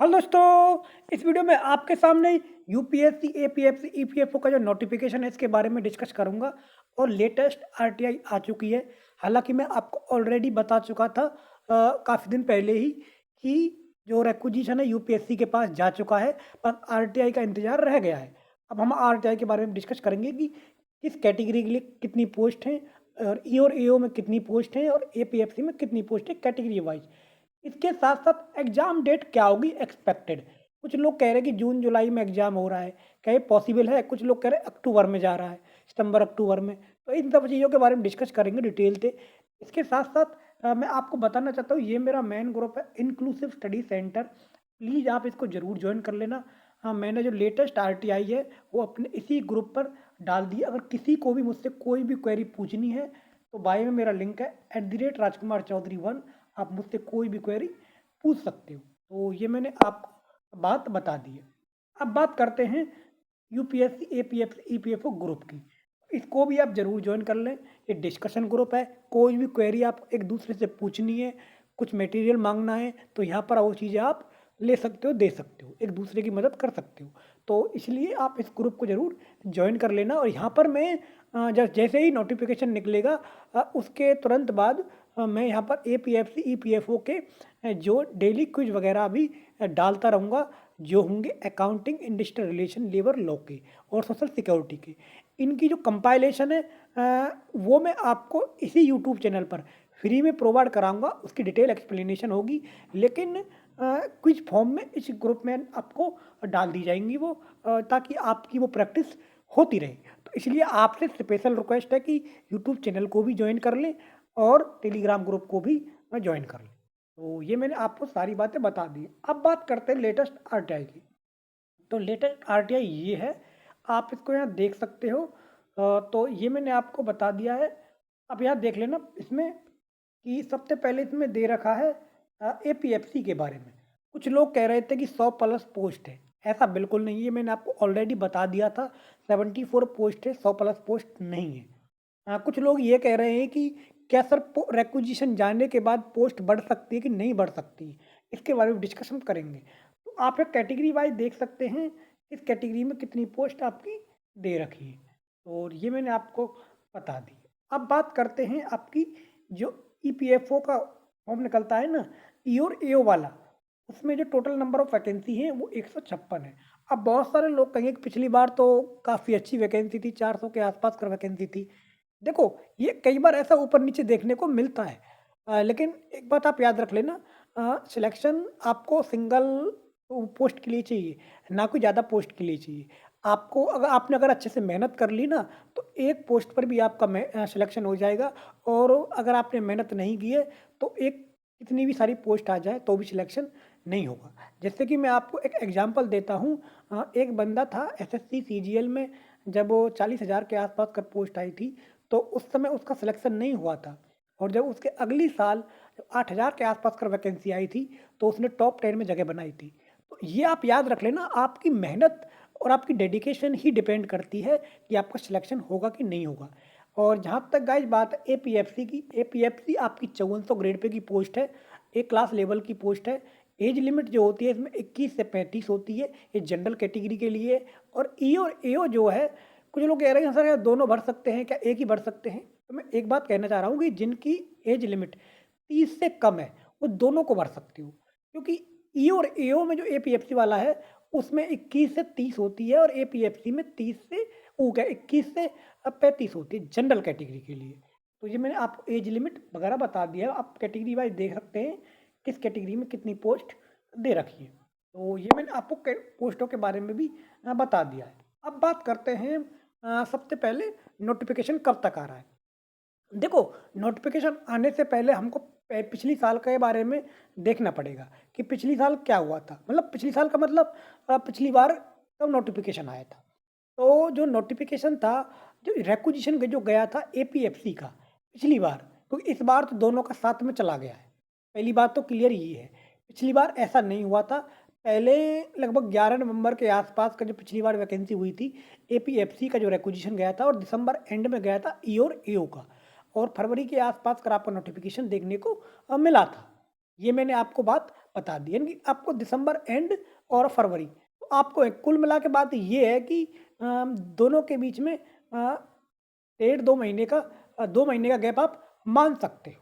Hello दोस्तों, इस video में आपके सामने यूपीएससी, एपीएफसी, ईपीएफओ का जो नोटिफिकेशन है इसके बारे में डिस्कस करूंगा और लेटेस्ट आरटीआई आ चुकी है। हालांकि मैं आपको ऑलरेडी बता चुका था काफ़ी दिन पहले ही कि जो रिक्विजिशन है यूपीएससी के पास जा चुका है, पर आरटीआई का इंतज़ार रह गया है। अब हम आरटीआई के बारे में डिस्कस करेंगे कि किस कैटेगरी के लिए कितनी पोस्ट हैं और ई और एओ में कितनी पोस्ट हैं और एपीएफसी में कितनी पोस्ट है कैटेगरी वाइज। इसके साथ-साथ एग्ज़ाम डेट क्या होगी एक्सपेक्टेड? कुछ लोग कह रहे हैं कि जून-जुलाई में एग्ज़ाम हो रहा है, क्या ये पॉसिबल है? कुछ लोग कह रहे हैं अक्टूबर में जा रहा है, सितंबर-अक्टूबर में। तो इन सब चीज़ों के बारे में डिस्कस करेंगे डिटेल से। इसके साथ-साथ मैं आपको बताना चाहता हूँ ये मेरा मेन ग्रुप है इंक्लूसिव स्टडी सेंटर। प्लीज़ आप इसको ज़रूर जॉइन कर लेना। हाँ, मैंने जो लेटेस्ट आरटीआई है वो अपने इसी ग्रुप पर डाल दी है। अगर किसी को भी मुझसे कोई भी क्वेरी पूछनी है तो बायो में मेरा लिंक है @राजकुमार चौधरी 1। आप मुझसे कोई भी क्वेरी पूछ सकते हो। तो ये मैंने आपको बात बता दी है। अब बात करते हैं यूपीएससी, एपीएफसी, ईपीएफओ ग्रुप की। इसको भी आप ज़रूर जॉइन कर लें। ये डिस्कशन ग्रुप है, कोई भी क्वेरी आप एक दूसरे से पूछनी है, कुछ मटेरियल माँगना है, तो यहाँ पर वो चीज़ें आप ले सकते हो, दे सकते हो, एक दूसरे की मदद कर सकते हो। तो इसलिए आप इस ग्रुप को ज़रूर जॉइन कर लेना और यहाँ पर मैं जैसे ही नोटिफ़िकेशन निकलेगा उसके तुरंत बाद मैं यहाँ पर एपीएफसी, ईपीएफओ के जो डेली क्विज वगैरह भी डालता रहूँगा, जो होंगे accounting, industrial relation, labour law के और सोशल सिक्योरिटी के। इनकी जो कंपाइलेशन है वो मैं आपको इसी यूट्यूब चैनल पर फ्री में प्रोवाइड कराऊँगा, उसकी डिटेल एक्सप्लेनेशन होगी। लेकिन क्विज फॉर्म में इस ग्रुप में आपको डाल दी जाएँगी वो ताकि आपकी वो प्रैक्टिस होती रहे। तो इसलिए आपसे स्पेशल रिक्वेस्ट है कि यूट्यूब चैनल को भी जॉइन कर लें और टेलीग्राम ग्रुप को भी जॉइन कर लें। तो ये मैंने आपको सारी बातें बता दी। अब बात करते हैं लेटेस्ट आरटीआई की। तो लेटेस्ट आरटीआई ये है, आप इसको यहाँ देख सकते हो। तो ये मैंने आपको बता दिया है। अब यहाँ देख लेना इसमें कि सबसे पहले इसमें दे रखा है एपीएफसी के बारे में। कुछ लोग कह रहे थे कि 100 प्लस पोस्ट है। ऐसा बिल्कुल नहीं है, मैंने आपको ऑलरेडी बता दिया था 74 पोस्ट है, 100 प्लस पोस्ट नहीं है। कुछ लोग ये कह रहे हैं कि क्या सर रिक्विजिशन जाने के बाद पोस्ट बढ़ सकती है कि नहीं बढ़ सकती? इसके बारे में डिस्कशन करेंगे। तो आप एक कैटेगरी वाइज़ देख सकते हैं, इस कैटेगरी में कितनी पोस्ट आपकी दे रखी है और ये मैंने आपको बता दी। अब बात करते हैं आपकी जो ईपीएफओ का फॉर्म निकलता है ना, ई और एओ वाला, उसमें जो टोटल नंबर ऑफ वैकेंसी है वो 156 है। अब बहुत सारे लोग कहेंगे कि पिछली बार तो काफ़ी अच्छी वैकेंसी थी, 400 के आसपास का वैकेंसी थी। देखो, ये कई बार ऐसा ऊपर-नीचे देखने को मिलता है। लेकिन एक बात आप याद रख लेना, सिलेक्शन आपको सिंगल पोस्ट के लिए चाहिए, ना कोई ज़्यादा पोस्ट के लिए चाहिए। आपको अगर अच्छे से मेहनत कर ली ना, तो एक पोस्ट पर भी आपका सिलेक्शन हो जाएगा और अगर आपने मेहनत नहीं की है, तो एक कितनी भी सारी पोस्ट आ जाए, तो भी सिलेक्शन नहीं होगा। जैसे कि मैं आपको एक एग्ज़ाम्पल देता हूँ। एक बंदा था एसएससी सीजीएल में, जब वो 40,000 के आसपास का पोस्ट आई थी, तो उस समय उसका सिलेक्शन नहीं हुआ था और जब उसके अगली साल 8,000 के आसपास का वैकेंसी आई थी, तो उसने टॉप 10 में जगह बनाई थी। तो ये आप याद रख लेना, आपकी मेहनत और आपकी डेडिकेशन ही डिपेंड करती है कि आपका सिलेक्शन होगा कि नहीं होगा। और जहाँ तक गाइस बात है एपीएफसी की, एपीएफसी आपकी 5400 ग्रेड पे की पोस्ट है, ए क्लास लेवल की पोस्ट है। एज लिमिट जो होती है इसमें 21 से 35 होती है, ये जनरल कैटेगरी के लिए है। और ई और एओ जो है, कुछ लोग कह रहे हैं सर क्या दोनों भर सकते हैं क्या, एक ही भर सकते हैं? तो मैं एक बात कहना चाह रहा हूँ कि जिनकी एज लिमिट 30 से कम है, वो दोनों को भर सकते हो। क्योंकि ई और एओ में जो एपीएफसी वाला है, उसमें 21 से 30 होती है और एपीएफसी में 30 से वो क्या 21 से 35 होती है जनरल कैटेगरी के लिए। तो ये मैंने आपको एज लिमिट वगैरह बता दिया है, आप कैटेगरी वाइज़ देख सकते हैं, किस कैटेगरी में कितनी पोस्ट दे रखी है। तो ये मैंने आपको पोस्टों के बारे में भी बता दिया है। अब बात करते हैं सबसे पहले नोटिफ़िकेशन कब तक आ रहा है? देखो, नोटिफ़िकेशन आने से पहले हमको पिछली साल के बारे में देखना पड़ेगा कि पिछली साल क्या हुआ था। मतलब पिछली साल का मतलब पिछली बार कब नोटिफ़िकेशन आया था। तो जो नोटिफ़िकेशन था, जो रिक्विजिशन जो गया था एपीएफसी का पिछली बार, तो इस बार तो दोनों का साथ में चला गया है। पहली बात तो क्लियर ये है। पिछली बार ऐसा नहीं हुआ था। पहले लगभग 11 नवंबर के आसपास का जो पिछली बार वैकेंसी हुई थी, एपीएफसी का जो रिक्विजिशन गया था और दिसंबर एंड में गया था ई और एओ का। और फरवरी के आसपास का आपको नोटिफ़िकेशन देखने को मिला था। ये मैंने आपको बात बता दी, यानी कि आपको दिसंबर एंड और फरवरी। तो आपको एक कुल मिला के बात ये है कि दोनों के बीच में 1.5-2 महीने का 2 महीने का गैप आप मान सकते हो।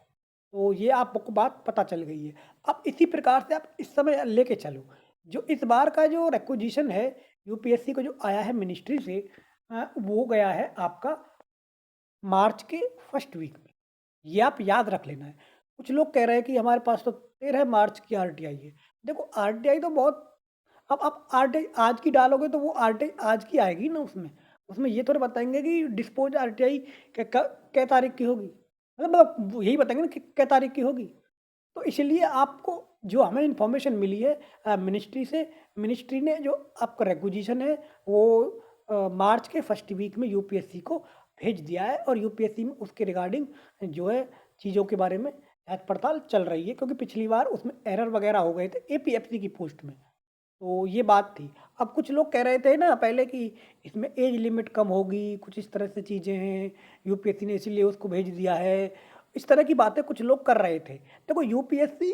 तो ये आपको बात पता चल गई है। अब इसी प्रकार से आप इस समय लेके चलो, जो इस बार का जो रिक्विजिशन है यूपीएससी को जो आया है मिनिस्ट्री से, वो गया है आपका मार्च के फर्स्ट वीक में। ये आप याद रख लेना है। कुछ लोग कह रहे हैं कि हमारे पास तो 13 मार्च की आरटीआई है। देखो आरटीआई तो बहुत, अब आप आरटीआई आज की डालोगे तो वो आरटीआई आज की आएगी ना उसमें। उसमें ये थोड़ी बताएँगे कि डिस्पोज़ आरटीआई कै तारीख की होगी। मतलब वो यही बताएँगे ना कि कै तारीख की होगी। तो इसलिए आपको जो हमें इन्फॉर्मेशन मिली है मिनिस्ट्री से, मिनिस्ट्री ने जो आपका रिक्विजिशन है वो मार्च के फर्स्ट वीक में यूपीएससी को भेज दिया है, और यूपीएससी में उसके रिगार्डिंग जो है चीज़ों के बारे में जाँच पड़ताल चल रही है, क्योंकि पिछली बार उसमें एरर वगैरह हो गए थे एपीएफसी की पोस्ट में। तो ये बात थी। अब कुछ लोग कह रहे थे ना पहले कि इसमें एज लिमिट कम होगी, कुछ इस तरह से चीज़ें हैं, यूपीएससी ने इसीलिए उसको भेज दिया है। इस तरह की बातें कुछ लोग कर रहे थे। देखो यूपीएससी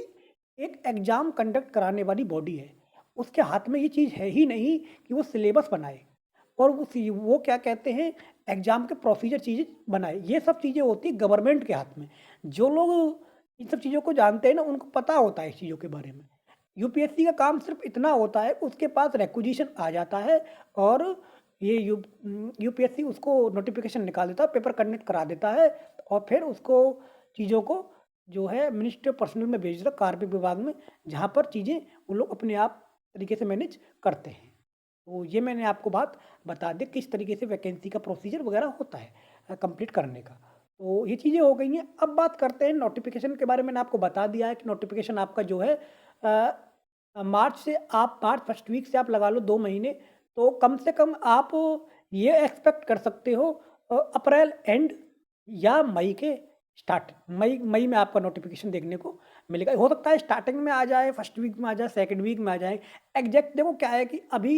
एक एग्ज़ाम कंडक्ट कराने वाली बॉडी है। उसके हाथ में ये चीज़ है ही नहीं कि वो सिलेबस बनाए, और वो क्या कहते हैं एग्ज़ाम के प्रोसीजर चीज़ें बनाए। ये सब चीज़ें होती हैं गवर्नमेंट के हाथ में। जो लोग इन सब चीज़ों को जानते हैं ना उनको पता होता है इस चीज़ों के बारे में। यूपीएससी का काम सिर्फ इतना होता है, उसके पास रिक्विजिशन आ जाता है और ये यूपीएससी उसको नोटिफ़िकेशन निकाल देता है, पेपर कंडक्ट करा देता है, और फिर उसको चीज़ों को जो है मिनिस्ट्री ऑफ पर्सनल में भेज देता है, कार्मिक विभाग में, जहाँ पर चीज़ें वो लोग अपने आप तरीके से मैनेज करते हैं। तो ये मैंने आपको बात बता दी किस तरीके से वैकेंसी का प्रोसीजर वगैरह होता है कंप्लीट करने का। तो ये चीज़ें हो गई हैं। अब बात करते हैं नोटिफ़िकेशन के बारे में। मैंने आपको बता दिया है कि नोटिफ़िकेशन आपका जो है मार्च से, आप मार्च फर्स्ट वीक से आप लगा लो 2 महीने, तो कम से कम आप ये एक्सपेक्ट कर सकते हो अप्रैल एंड या मई के स्टार्ट, मई मई में आपका नोटिफ़िकेशन देखने को मिलेगा। हो सकता है स्टार्टिंग में आ जाए, फर्स्ट वीक में आ जाए, सेकंड वीक में आ जाए। एग्ज़ैक्ट देखो क्या है कि अभी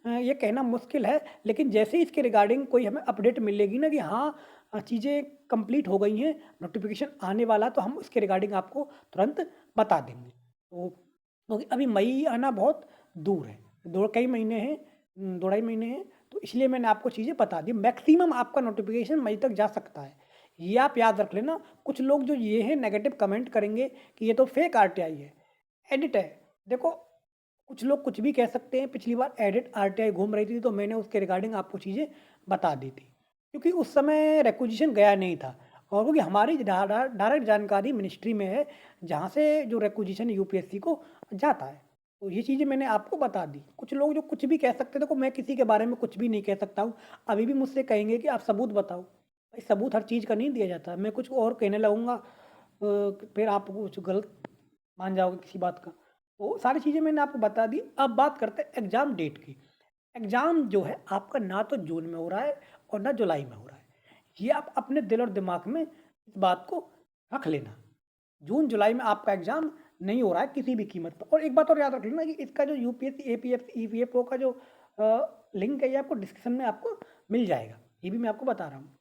ये कहना मुश्किल है, लेकिन जैसे ही इसके रिगार्डिंग कोई हमें अपडेट मिलेगी ना कि हाँ चीज़ें कंप्लीट हो गई हैं, नोटिफ़िकेशन आने वाला है, तो हम उसके रिगार्डिंग आपको तुरंत बता देंगे। तो क्योंकि अभी मई आना बहुत दूर है, 2 कई महीने हैं, 2 ढाई महीने हैं, तो इसलिए मैंने आपको चीज़ें बता दी। मैक्सिमम आपका नोटिफ़िकेशन मई तक जा सकता है, ये आप याद रख लेना। कुछ लोग जो ये है नेगेटिव कमेंट करेंगे कि ये तो फेक आरटीआई है, एडिट है। देखो कुछ लोग कुछ भी कह सकते हैं, पिछली बार एडिट आरटीआई घूम रही थी तो मैंने उसके रिगार्डिंग आपको चीज़ें बता दी थी, क्योंकि उस समय रिक्विजिशन गया नहीं था, और क्योंकि हमारी डायरेक्ट जानकारी मिनिस्ट्री में है, जहाँ से जो रिक्विजिशन यूपीएससी को जाता है। तो ये चीज़ें मैंने आपको बता दी। कुछ लोग जो कुछ भी कह सकते हैं, देखो मैं किसी के बारे में कुछ भी नहीं कह सकता हूँ। अभी भी मुझसे कहेंगे कि आप सबूत बताओ। भाई सबूत हर चीज़ का नहीं दिया जाता। मैं कुछ और कहने लगूँगा फिर आप कुछ गलत मान जाओगे किसी बात का। तो सारी चीज़ें मैंने आपको बता दी। अब बात करते हैं एग्ज़ाम डेट की। एग्ज़ाम जो है आपका ना तो जून में हो रहा है और ना जुलाई में हो रहा है। ये आप अपने दिल और दिमाग में इस बात को रख लेना। जून जुलाई में आपका एग्ज़ाम नहीं हो रहा है किसी भी कीमत पर। और एक बात और याद रख लेना कि इसका जो यूपीएससी, एपीएफसी, ईपीएफओ का जो लिंक है ये आपको डिस्क्रिप्शन में आपको मिल जाएगा। ये भी मैं आपको बता रहा हूँ।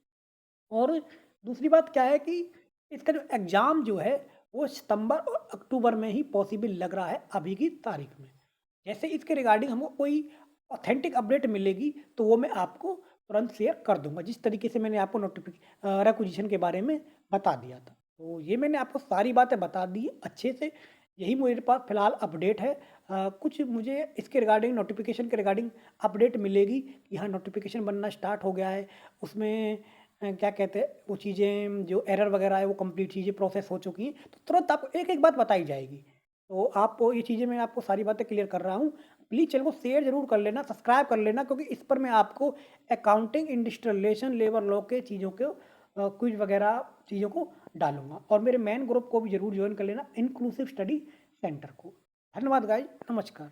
और दूसरी बात क्या है कि इसका जो एग्ज़ाम जो है वो सितंबर और अक्टूबर में ही पॉसिबल लग रहा है अभी की तारीख में। जैसे इसके रिगार्डिंग हमको कोई ऑथेंटिक अपडेट मिलेगी तो वो मैं आपको तुरंत शेयर कर दूँगा, जिस तरीके से मैंने आपको रिक्विजिशन के बारे में बता दिया था। तो ये मैंने आपको सारी बातें बता दी अच्छे से। यही मेरे पास फ़िलहाल अपडेट है। कुछ मुझे इसके रिगार्डिंग नोटिफ़िकेशन के रिगार्डिंग अपडेट मिलेगी कि हाँ नोटिफ़िकेशन बनना स्टार्ट हो गया है। उसमें क्या कहते हैं वो चीज़ें जो एरर वगैरह है वो कंप्लीट चीज़ें प्रोसेस हो चुकी हैं, तो तुरंत आपको एक-एक बात बताई जाएगी। तो आप ये चीज़ें मैं आपको सारी बातें क्लियर कर रहा हूँ। प्लीज़ चैनल को शेयर ज़रूर कर लेना, सब्सक्राइब कर लेना, क्योंकि इस पर मैं आपको accounting, industrial relation, labour law के चीज़ों को क्विज़ वगैरह चीज़ों को डालूँगा। और मेरे मेन ग्रुप को भी ज़रूर जॉइन कर लेना, इंक्लूसिव स्टडी सेंटर को। धन्यवाद गाइज़, नमस्कार।